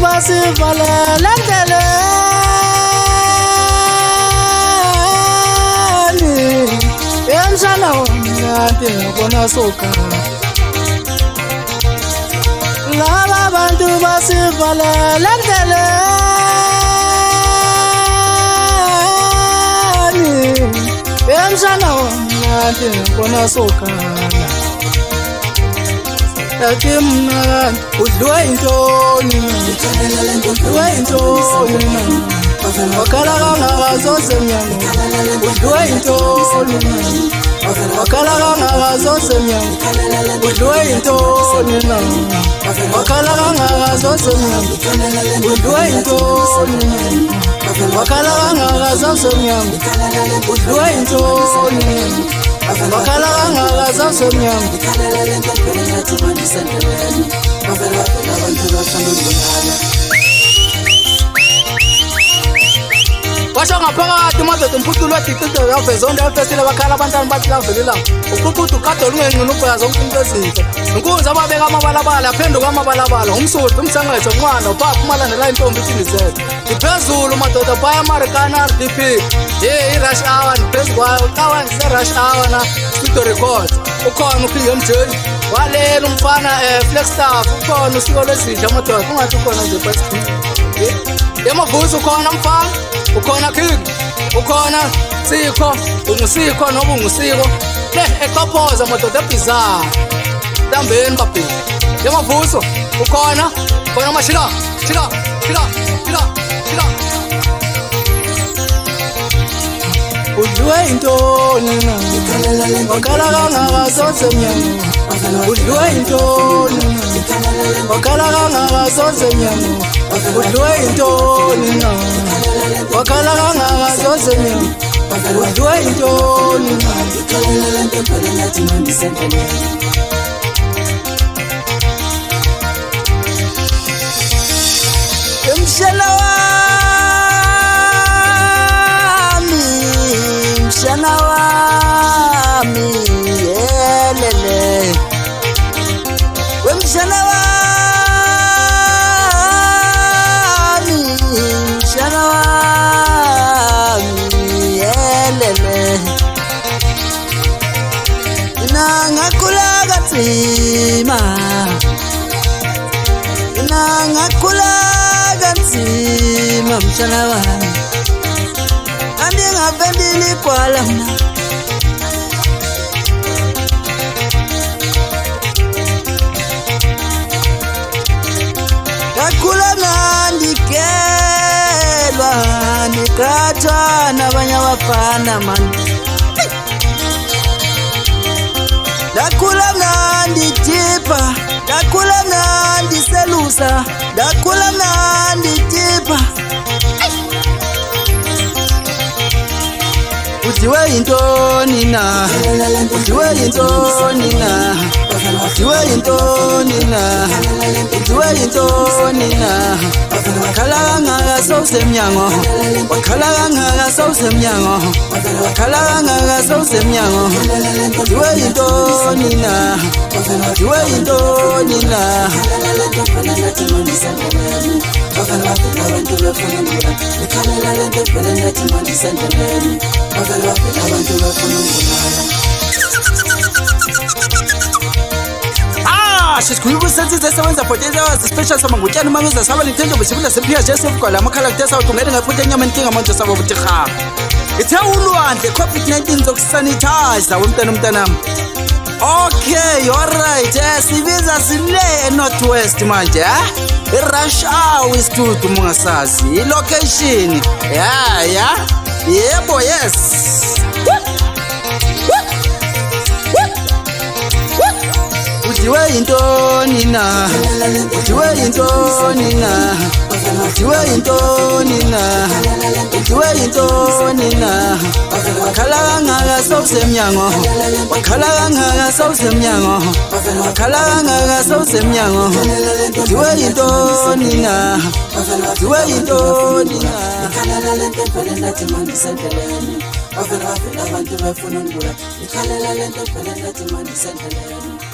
basivalela endleleni emshana womnyati ngibona sokhala laba bantu basivalela endleleni emshana womnyati ngibona sokhala yathi mna udliwe intoni udliwe intoni wakhala kangaka zosemnyango udliwe intoni wakhala kangaka zosemnyango udliwe intoni wakhala kangaka zosemnyango udliwe intoni wakhala kangaka zosemnyango udliwe intoni wakhala kangaka zosemnyango washo ngaphakathi madoda umpuculo wadicide yaveza efesile bakhala abantwana bathi lavelela uququdu kadoli ungenqina ubhoya zonke into ezinhle inkunzi ababeka amabalabala aphenduka amabalabala umsuthu umsenqetho umnqwana upapha umalandela intombi ithindizethe iphezulu madoda phaya American RDP i-rush hour ndiphezu kwayo ucawa ndise-rush hour na studio record ukhona uphinge emjeni walela umfana Flagstaff ukhona usiko lwezidla madoda ungathi ukhona nje but yemavusi ukhona mfana ukhona king ukhona sikho ungusikho noba ungusiko le eqophoza madoda ebizarre ntambeni babheki yemavuso ukhona mashila shila udliwe intoni na wakhala kangaka zosemnyango udliwe intoni wakhala kangaka zosemnyango udliwe intoni na wakhala kangaka zosemnyango udliwe intoni emshana wami yelele wemshana wami yelele nangakula kanzima mshana wami andingapendili kwala mna ndakhula nandikelwa ndikhathwa nabanye abafana mani ndakhula nanditipa ndakhula nandiselusa ndakhula nanditipa udliwe intoni na udliwe intoni na udliwe intoni na udliwe intoni na wakhala kangaka sowusemnyango wakhala kangaka sowusemnyango wakhala kangaka sowusemnyango udliwe intoni na udliwe intoni na sikhuluma sensize esebenza 48 hours special samangutyani umangeza saba nintendo besibula sephiya Joseph kwala amakhala kutesa uthungene ngaphuthi enyama inkinga manje sabo butirha ithe ulwandle COVID-19 zokusanitize wemntanami okay alright sibiza sile eNorthwest manje irush hour istudio mungasazi ilocation yebo yes udliwe intoni na udliwe intoni na udliwe intoni na udliwe intoni na wakhala kangaka sowusemnyango wakhala kangaka sowusemnyango wakhala kangaka sowusemnyango udliwe intoni na udliwe intoni na abantu bafuna ukubula ikhalela lento phela ngathi manje sendeleni